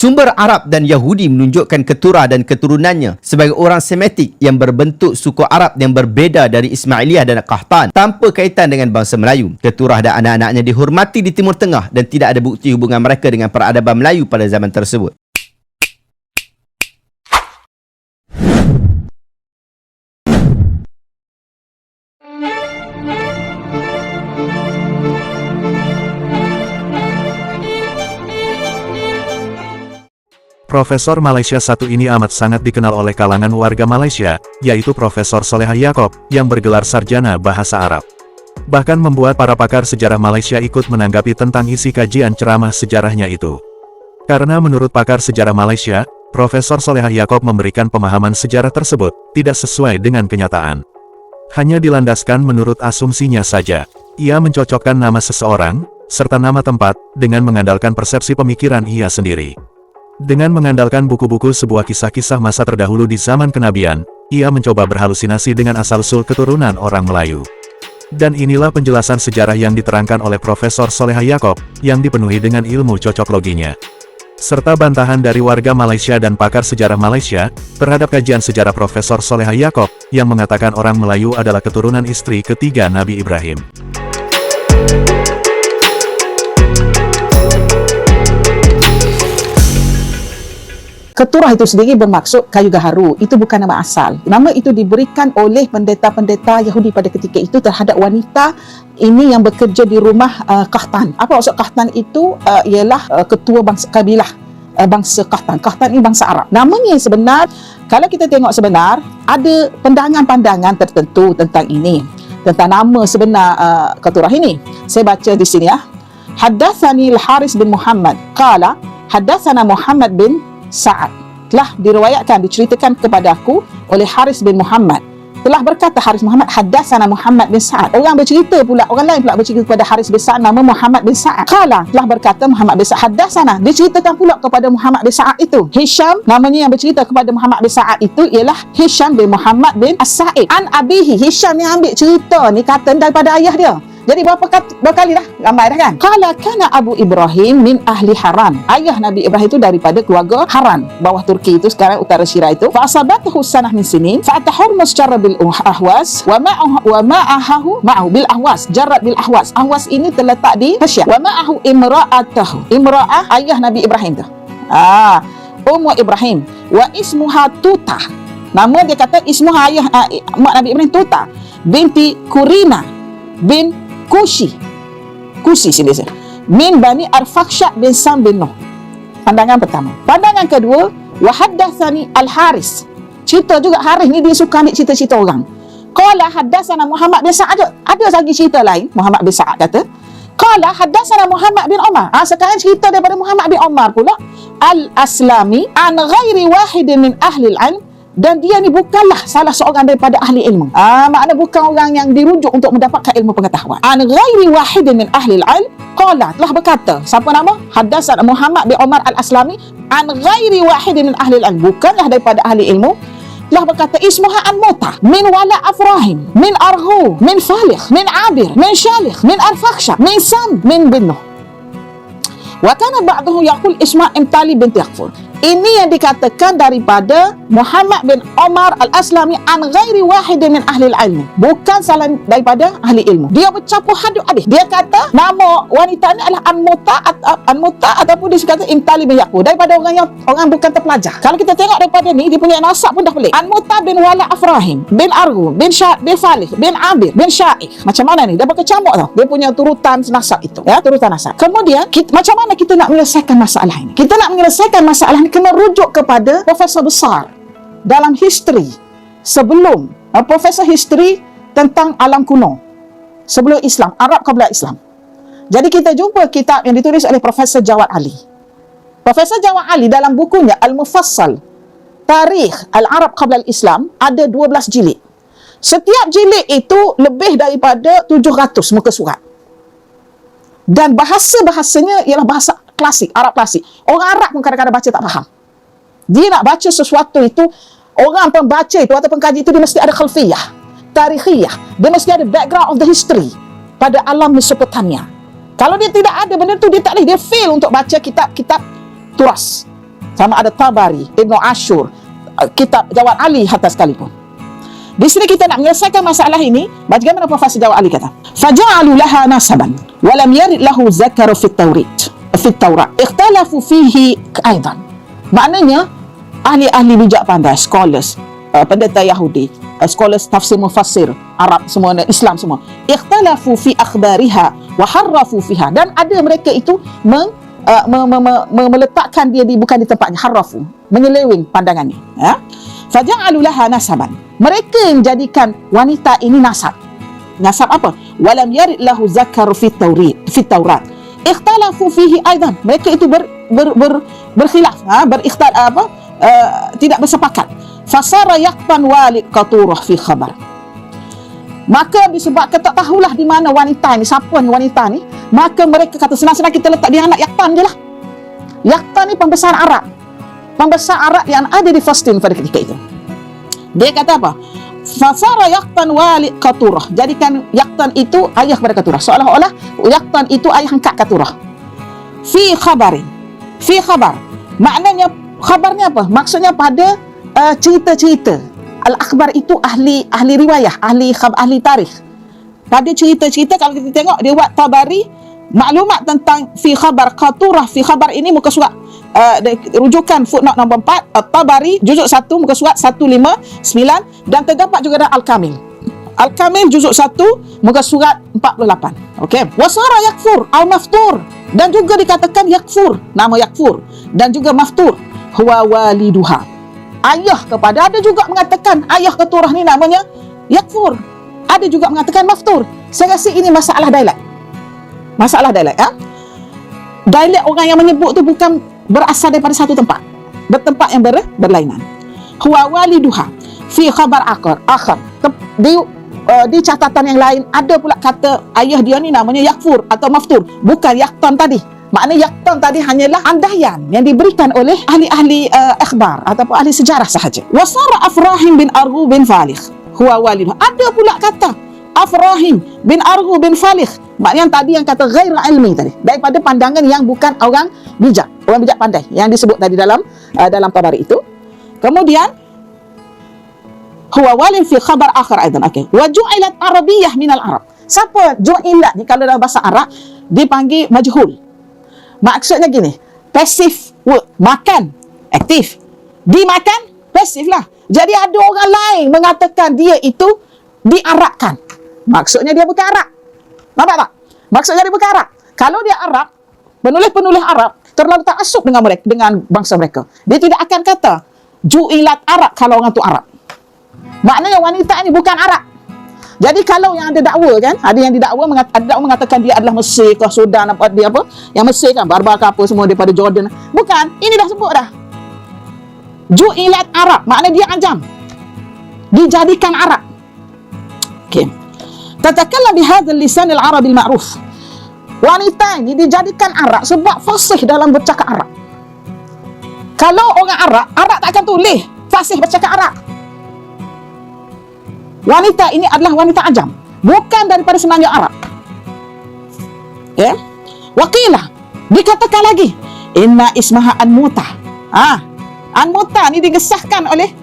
Sumber Arab dan Yahudi menunjukkan keturah dan keturunannya sebagai orang Semitik yang berbentuk suku Arab yang berbeza dari Ismailiyah dan Qahtan tanpa kaitan dengan bangsa Melayu. Keturah dan anak-anaknya dihormati di Timur Tengah dan tidak ada bukti hubungan mereka dengan peradaban Melayu pada zaman tersebut. Profesor Malaysia satu ini amat sangat dikenal oleh kalangan warga Malaysia, yaitu Profesor Solehah Yaakob, yang bergelar sarjana bahasa Arab. Bahkan membuat para pakar sejarah Malaysia ikut menanggapi tentang isi kajian ceramah sejarahnya itu. Karena menurut pakar sejarah Malaysia, Profesor Solehah Yaakob memberikan pemahaman sejarah tersebut tidak sesuai dengan kenyataan. Hanya dilandaskan menurut asumsinya saja. Ia mencocokkan nama seseorang, serta nama tempat, dengan mengandalkan persepsi pemikiran ia sendiri. Dengan mengandalkan buku-buku sebuah kisah-kisah masa terdahulu di zaman kenabian, ia mencoba berhalusinasi dengan asal-usul keturunan orang Melayu. Dan inilah penjelasan sejarah yang diterangkan oleh Profesor Solehah Yaakob, yang dipenuhi dengan ilmu cocokloginya. Serta bantahan dari warga Malaysia dan pakar sejarah Malaysia, terhadap kajian sejarah Profesor Solehah Yaakob, yang mengatakan orang Melayu adalah keturunan istri ketiga Nabi Ibrahim. Keturah itu sendiri bermaksud kayu gaharu. Itu bukan nama asal. Nama itu diberikan oleh pendeta-pendeta Yahudi pada ketika itu terhadap wanita ini yang bekerja di rumah Qahtan. Apa maksud Qahtan itu? Ialah ketua bangsa kabilah bangsa Qahtan. Qahtan ini bangsa Arab. Namanya yang sebenar, kalau kita tengok sebenar, ada pandangan-pandangan tertentu tentang ini. Tentang nama sebenar keturah ini. Saya baca di sini ya. Haddatsani Al-Haris bin Muhammad. Qala haddatsana Muhammad bin Sa'ad. Telah diriwayatkan, diceritakan kepada aku oleh Haris bin Muhammad. Telah berkata Haris Muhammad, haddatsana Muhammad bin Sa'ad. Orang bercerita pula, orang lain pula bercerita kepada Haris bin Sa'ad, nama Muhammad bin Sa'ad. Qala, telah berkata Muhammad bin Sa'ad, haddatsana. Diceritakan pula kepada Muhammad bin Sa'ad itu. Hisham, namanya yang bercerita kepada Muhammad bin Sa'ad itu ialah Hisham bin Muhammad bin As-Sa'id. An abihi, Hisham yang ambil cerita ni kata daripada ayah dia. Jadi berapa kali dah ramai dah kan? Qala kana Abu Ibrahim min ahli Haran. Ayah Nabi Ibrahim itu daripada keluarga Haran, bawah Turki itu sekarang, utara Syria itu. Fa asabatuhu sanah min sinin fa atahurmus jarra bil ahwas wa ma'ahu bil ahwas, jarrat bil ahwas. Ahwas ini terletak di Persia. Wa ma'ahu imra'atahu. Imra'ah ayah Nabi Ibrahim tu. Ummu Ibrahim wa ismuha Tuta. Nama dia kata ismuha ayah mak Nabi Ibrahim Tuta binti Kurina bin Kushi sini saya. Min Bani Arfaksha bin Sam bin Nuh. Pandangan pertama. Pandangan kedua, wa haddatsani Al-Haris. Cerita juga Haris ni dia suka ambil cerita-cerita orang. Qala haddatsana Muhammad bin Sa'ad. Ada lagi cerita lain, Muhammad bin Sa'ad kata. Qala haddatsana Muhammad bin Umar. Sekarang cerita daripada Muhammad bin Umar pula. Al-Aslami an ghairi wahidin min ahli al-'ilm. Dan dia ni bukanlah salah seorang daripada ahli ilmu. Makna bukan orang yang dirujuk untuk mendapatkan ilmu pengetahuan. An ghairi wahidin min ahli al-'ilm. Qala, telah berkata, siapa nama? Haddatsana Muhammad bin Umar al-Aslami an ghairi wahidin min ahli al-'ilm. Bukanlah daripada ahli ilmu. Telah berkata ismuha an Muta min wala Afrahim min Arghu min Falih min Abir min Shalih min Arfaksha min Sam min bin Nuh. Wa kana ba'dahu yaqul isma Imtali binti Yaqfur. Ini yang dikatakan daripada Muhammad bin Umar al-Aslami an ghairi wahidin min ahli al-ilm. Bukan salah daripada ahli ilmu. Dia bercampur hadut hadis. Dia kata nama wanita ni adalah An-Muta ataupun dia kata Imtali bin Yaqfur, daripada orang bukan terpelajar. Kalau kita tengok daripada ni, dia punya nasab pun dah pelik. An-Muta bin Wala Afrahim bin Arghu bin Falih bin Abir bin Syaikh. Macam mana ni? Dia pakai camuk tau. Dia punya turutan nasab itu. Ya, turutan nasab. Kemudian macam mana kita nak menyelesaikan masalah ini? Kita nak menyelesaikan masalah ini kena rujuk kepada profesor besar dalam history sebelum profesor history tentang alam kuno sebelum Islam, Arab qabla Islam. Jadi kita jumpa kitab yang ditulis oleh Profesor Jawad Ali. Profesor Jawad Ali dalam bukunya Al-Mufassal Tarikh Al-Arab qabla Islam ada 12 jilid. Setiap jilid itu lebih daripada 700 muka surat. Dan bahasa-bahasanya ialah bahasa klasik, Arab klasik. Orang Arab pun kadang-kadang baca tak faham. Dia nak baca sesuatu itu, orang pembaca itu atau pengkaji itu dia mesti ada khalfiyah, tarikhiyah. Dia mesti ada background of the history pada alam Mesopotamia. Kalau dia tidak ada benda tu, dia tak boleh, dia fail untuk baca kitab-kitab turas. sama ada Tabari, Ibnu Ashur, kitab Jawad Ali hatta sekalipun. Di sini kita nak menyelesaikan masalah ini. Bagaimana Profesor Jawad Ali kata? Faja'alu laha nasaban wa lam yarid lahu zakaru fit Taurat. Ikhtalafu fihi aidan. Maknanya ahli-ahli bijak pandai, scholars, pendeta Yahudi, scholars tafsir mufassir Arab semua, Islam semua, ikhtalafu fi akhbariha wa harrafu fiha, dan ada mereka itu meletakkan dia bukan di tempatnya, harrafu, menyeleweng pandangannya, ya. Faja'alu laha nasaban, mereka yang jadikan wanita ini nasab. Nasab apa? Walam yarid lahu zakaru fit Taurat. Ikhtalafu fihi aidan, mereka itu berkhilaf, tidak bersepakat. Fasara yaqtan walid qaturah fi khabar, maka disebabkan tak tahulah di mana wanita ni, siapa ni wanita ni, maka mereka kata senang-senang kita letak dia anak Yaqtan je lah. Yaqtan ni pembesar Arab yang ada di Palestin pada ketika itu. Dia kata apa? Fasara Yaqtan walid qaturah, jadikan Yaqtan itu ayah kepada Qaturah, seolah-olah Yaqtan itu ayah angkat Qaturah. Fi khabar, maknanya khabarnya apa? Maksudnya pada cerita-cerita. Al-akhbar itu ahli riwayah, ahli tarikh. Pada cerita-cerita, kalau kita tengok dia buat Tabari, maklumat tentang fi khabar Qaturah, fi khabar ini muka surat rujukan footnote nombor 4, Tabari juzuk 1 muka surat 159, dan terdapat juga dalam Al-Kamil juzuk 1 muka surat 48. Okey. Wasara yakfur al-maftur, dan juga dikatakan yakfur, nama yakfur, dan juga maftur, huwa waliduha, ayah kepada, ada juga mengatakan ayah Qaturah ni namanya yakfur, ada juga mengatakan maftur. Saya rasa ini masalah dialek, ya. Dialek orang yang menyebut tu bukan berasal daripada satu tempat, bertempat yang berlainan. Huwa waliduha fi khabar akhar. Di catatan yang lain ada pula kata ayah dia ni namanya yakfur atau maftur, bukan Yaqtan tadi. Maknanya Yaqtan tadi hanyalah andaian yang diberikan oleh ahli-ahli akhbar ataupun ahli sejarah sahaja. Wasara Afrahim bin Arghu bin Falikh huwa waliduha, ada pula kata Afrahim bin Arghu bin Falikh, maknanya tadi yang kata ghair ilmi tadi, daripada pandangan yang bukan orang bijak pandai yang disebut tadi dalam Tabari itu. Kemudian huwa walid fi khabar akhar aidan. Okey, wa ju'ilat arabiyyah minal arab. Siapa ju'ilat ni kalau dalam bahasa Arab dipanggil majhul. Maksudnya gini, passive work, makan, aktif, dimakan, pasif lah. Jadi ada orang lain mengatakan dia itu diarabkan, maksudnya dia bukan Arab. Nampak tak? Maksudnya dia bukan Arab. Kalau dia Arab, penulis-penulis Arab terlalu taksub dengan mereka, dengan bangsa mereka, dia tidak akan kata ju'ilat Arab kalau orang tu Arab. Maknanya wanita ini bukan Arab. Jadi kalau yang ada dakwa kan, ada yang didakwa mengatakan dia adalah Mesir ke Sudan apa dia apa, yang Mesir kan barbar ke apa semua daripada Jordan. Bukan, ini dah sebut dah. Ju'ilat Arab, maknanya dia ajam, dijadikan Arab. Okey. Tatakallam bihadzal lisan al-Arab al-ma'ruf. Wanita ini dijadikan Arab sebab fasih dalam bercakap Arab. Kalau orang Arab tak akan tulis fasih bercakap Arab. Wanita ini adalah wanita ajam, bukan daripada semenanjung Arab. Ya. Waqilah, dikatakan lagi, inna ismaha Anmuta. Anmuta ni digesahkan oleh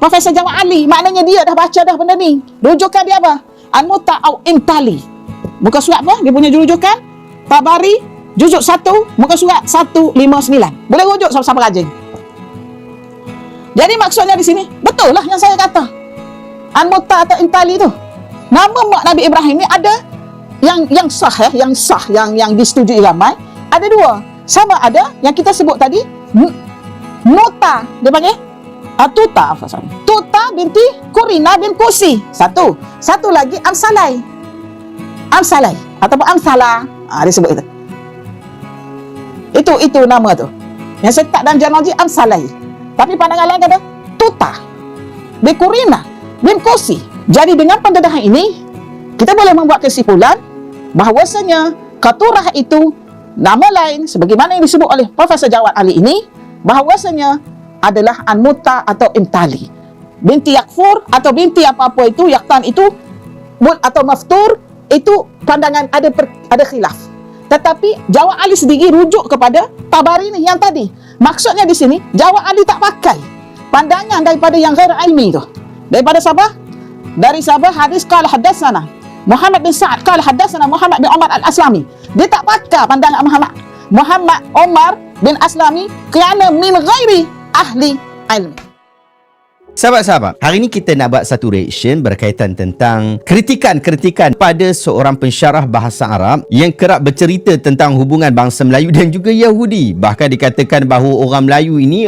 Profesor Jawad Ali, maknanya dia dah baca dah benda ni. Rujukan dia apa? Anmuta au Imtali. Muka surat apa? Dia punya rujukan Tabari juzuk 1 muka surat 159. Boleh rujuk siapa-siapa rajin. Jadi maksudnya di sini betul lah yang saya kata. Anmuta atau Imtali tu, nama mak Nabi Ibrahim ni ada yang sah, yang disetujui ramai. Ada dua. Sama ada yang kita sebut tadi, Nuta, dia panggil Tuta binti Kurina bin Kusi. Satu lagi Amsalai ataupun Amsala. Dia sebut itu. Itu nama tu. Yang saya tak dalam Janaji Amsalai. Tapi pandangan lain kata Tuta bin Kurina bin Kusi. Jadi dengan pendedahan ini kita boleh membuat kesimpulan bahawasanya Qaturah itu nama lain sebagaimana yang disebut oleh Profesor Jawad Ali ini, bahawasanya adalah Anmuta atau Imtali binti Yakfur atau binti apa-apa itu, Yaqtan itu atau Maftur, itu pandangan ada khilaf. Tetapi Jawad Ali sendiri rujuk kepada Tabari ni yang tadi. Maksudnya di sini, jawab Ali tak pakai pandangan daripada yang ghair ilmi tu. Daripada Sabah? Dari Sabah hadis qala hadatsana Muhammad bin Sa'ad qala hadatsana Muhammad bin Umar al-Aslami. Dia tak pakai pandangan Muhammad Umar bin Aslami kerana min ghairi ahli ilmi. Sahabat-sahabat, hari ini kita nak buat satu reaction berkaitan tentang kritikan-kritikan pada seorang pensyarah bahasa Arab yang kerap bercerita tentang hubungan bangsa Melayu dan juga Yahudi. Bahkan dikatakan bahawa orang Melayu ini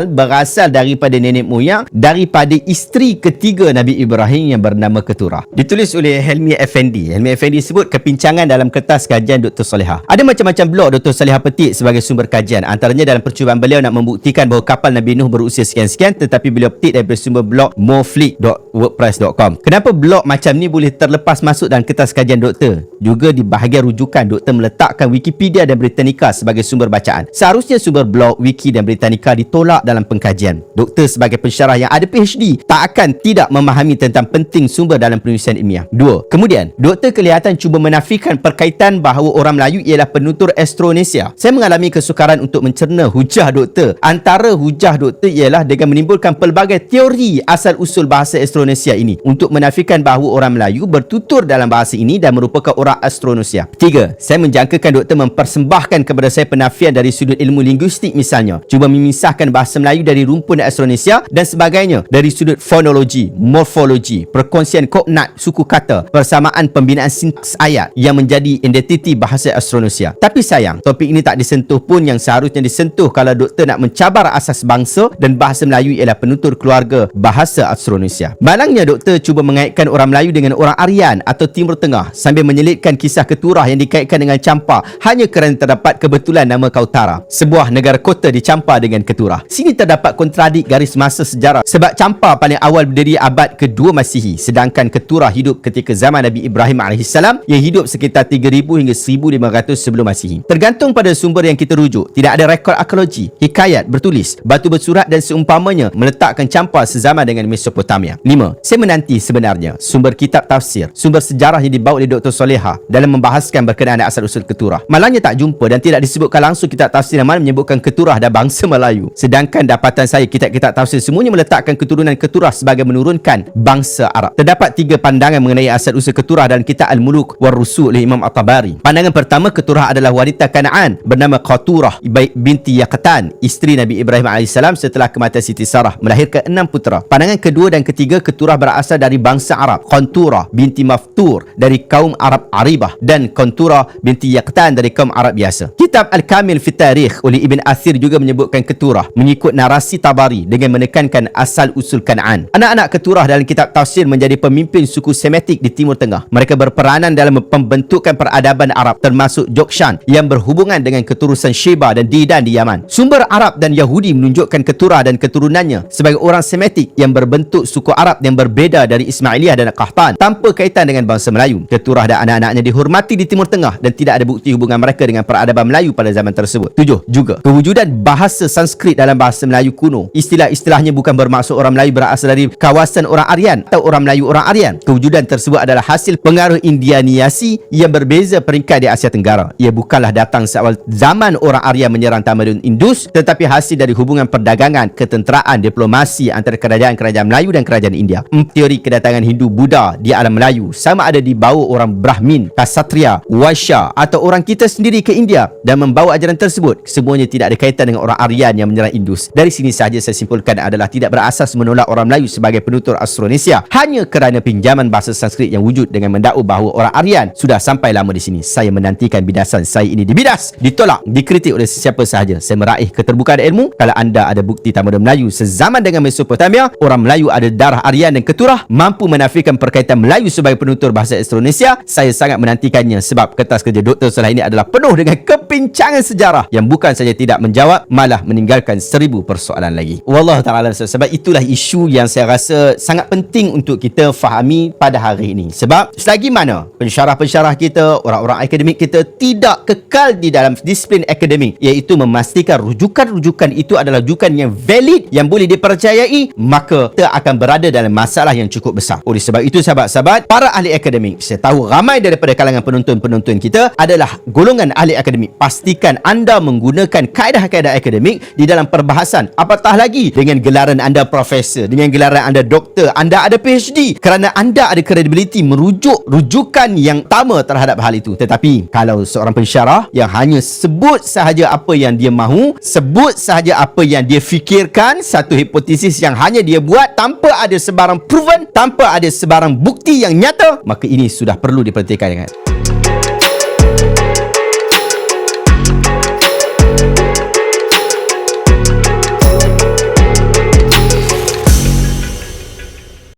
berasal daripada nenek moyang daripada isteri ketiga Nabi Ibrahim yang bernama Keturah. Ditulis oleh Helmi Effendi. Helmi Effendi sebut kepincangan dalam kertas kajian Dr. Solehah. Ada macam-macam blog Dr. Solehah petik sebagai sumber kajian. Antaranya dalam percubaan beliau nak membuktikan bahawa kapal Nabi Nuh berusia sekian-sekian, tetapi beliau petik daripada sumber blog moflick.wordpress.com. Kenapa blog macam ni boleh terlepas masuk dalam kertas kajian doktor? Juga di bahagian rujukan, doktor meletakkan Wikipedia dan Britannica sebagai sumber bacaan. Seharusnya sumber blog, wiki dan Britannica ditolak dalam pengkajian. Doktor sebagai pensyarah yang ada PhD tak akan tidak memahami tentang penting sumber dalam penulisan ilmiah. 2. Kemudian, doktor kelihatan cuba menafikan perkaitan bahawa orang Melayu ialah penutur Austronesia. Saya mengalami kesukaran untuk mencerna hujah doktor. Antara hujah doktor ialah dengan menimbulkan pelbagai teori asal-usul bahasa Austronesia ini untuk menafikan bahawa orang Melayu bertutur dalam bahasa ini dan merupakan orang Austronesia. 3. Saya menjangkakan doktor mempersembahkan kepada saya penafian dari sudut ilmu linguistik misalnya. Cuba memisahkan bahasa Melayu dari rumpun Austronesia dan sebagainya dari sudut fonologi, morfologi, perkongsian kognat, suku kata, persamaan pembinaan sintaks ayat yang menjadi identiti bahasa Austronesia. Tapi sayang, topik ini tak disentuh pun yang seharusnya disentuh kalau doktor nak mencabar asas bangsa dan bahasa Melayu ialah penutur keluarga bahasa Austronesia. Malangnya doktor cuba mengaitkan orang Melayu dengan orang Aryan atau Timur Tengah sambil menyelitkan kisah Keturah yang dikaitkan dengan Champa hanya kerana terdapat kebetulan nama Kautara, sebuah negara kota dicampar dengan Keturah. Sini terdapat kontradik garis masa sejarah sebab Champa paling awal berdiri abad ke-2 Masihi, sedangkan Keturah hidup ketika zaman Nabi Ibrahim AS yang hidup sekitar 3000 hingga 1500 sebelum Masihi. Tergantung pada sumber yang kita rujuk, tidak ada rekod arkeologi, hikayat bertulis, batu bersurat dan seumpamanya meletakkan Champa sezaman dengan Mesopotamia. 5. Saya menanti sebenarnya sumber kitab tafsir, sumber sejarah yang dibawa oleh Dr. Solehah dalam membahaskan berkenaan asal-usul Keturah. Malangnya tak jumpa dan tidak disebutkan langsung kitab tafsir yang mana menyebutkan Keturah dan bangsa Melayu. Sedangkan dapatan saya kitab-kitab tafsir semuanya meletakkan keturunan Keturah sebagai menurunkan bangsa Arab. Terdapat 3 pandangan mengenai asal-usul Keturah dalam kitab Al-Muluk war-Rusul oleh Imam At-Tabari. Pandangan pertama, Keturah adalah wanita Kanaan bernama Qaturah binti Yaqtan, isteri Nabi Ibrahim AS setelah kematian Siti Sarah, melahirkan 6 putera. Pandangan kedua dan ketiga, Keturah berasal dari bangsa Arab. Qanturah binti Maftur dari kaum Arab Aribah dan Qanturah binti Yaqtan dari kaum Arab biasa. Kitab Al-Kamil fi Tarikh oleh Ibn Athir juga menyebutkan Keturah mengikut narasi Tabari dengan menekankan asal-usul Kanaan. Anak-anak Keturah dalam kitab tafsir menjadi pemimpin suku Semitik di Timur Tengah. Mereka berperanan dalam pembentukan peradaban Arab termasuk Jokshan yang berhubungan dengan keturunan Sheba dan Didan di Yaman. Sumber Arab dan Yahudi menunjukkan Keturah dan keturunannya sebagai orang Semitik yang berbentuk suku Arab yang berbeza dari Ismailiyah dan Qahtan tanpa kaitan dengan bangsa Melayu. Keturah dan anak-anaknya dihormati di Timur Tengah dan tidak ada bukti hubungan mereka dengan peradaban Melayu pada zaman tersebut. 7. Juga kewujudan bahasa Sanskrit dalam bahasa Melayu kuno. Istilah-istilahnya bukan bermaksud orang Melayu berasal dari kawasan orang Aryan atau orang Melayu orang Aryan. Kewujudan tersebut adalah hasil pengaruh Indianiasi yang berbeza peringkat di Asia Tenggara. Ia bukanlah datang seawal zaman orang Aryan menyerang tamadun Indus, tetapi hasil dari hubungan perdagangan, ketenteraan, diplomasi antara kerajaan-kerajaan Melayu dan kerajaan India. Teori kedatangan Hindu-Buddha di alam Melayu sama ada dibawa orang Brahmin, Ksatria, Waisya atau orang kita sendiri ke India dan membawa ajaran tersebut, semuanya tidak ada kaitan dengan orang Aryan yang menyerang Indus. Dari sini sahaja saya simpulkan adalah tidak berasas menolak orang Melayu sebagai penutur Austronesia hanya kerana pinjaman bahasa Sanskrit yang wujud dengan mendakwa bahawa orang Aryan sudah sampai lama di sini. Saya menantikan bidasan saya ini dibidas, ditolak, dikritik oleh sesiapa sahaja. Saya meraih keterbukaan ilmu. Kalau anda ada bukti tamadun Melayu sezaman dengan Mesopotamia, orang Melayu ada darah Aryan dan Keturah, mampu menafikan perkaitan Melayu sebagai penutur bahasa Austronesia, saya sangat menantikannya sebab kertas kerja Dr. Solehah ini adalah penuh dengan kepincangan sejarah yang bukan saja tidak menjawab, malah meninggalkan 1000 persoalan lagi. Wallahu ta'ala. Sebab itulah isu yang saya rasa sangat penting untuk kita fahami pada hari ini. Sebab selagi mana pensyarah-pensyarah kita, orang-orang akademik kita tidak kekal di dalam disiplin akademik, iaitu memastikan rujukan-rujukan itu adalah rujukan yang valid, yang boleh dipercayai PHDI, maka kita akan berada dalam masalah yang cukup besar. Oleh sebab itu, sahabat-sahabat, para ahli akademik, saya tahu ramai daripada kalangan penonton-penonton kita adalah golongan ahli akademik. Pastikan anda menggunakan kaedah-kaedah akademik di dalam perbahasan. Apatah lagi dengan gelaran anda profesor, dengan gelaran anda doktor, anda ada PhD, kerana anda ada kredibiliti merujuk rujukan yang utama terhadap hal itu. Tetapi kalau seorang pensyarah yang hanya sebut sahaja apa yang dia mahu, sebut sahaja apa yang dia fikirkan, satu hipotesis yang hanya dia buat tanpa ada sebarang proven, tanpa ada sebarang bukti yang nyata, maka ini sudah perlu diperhatikan.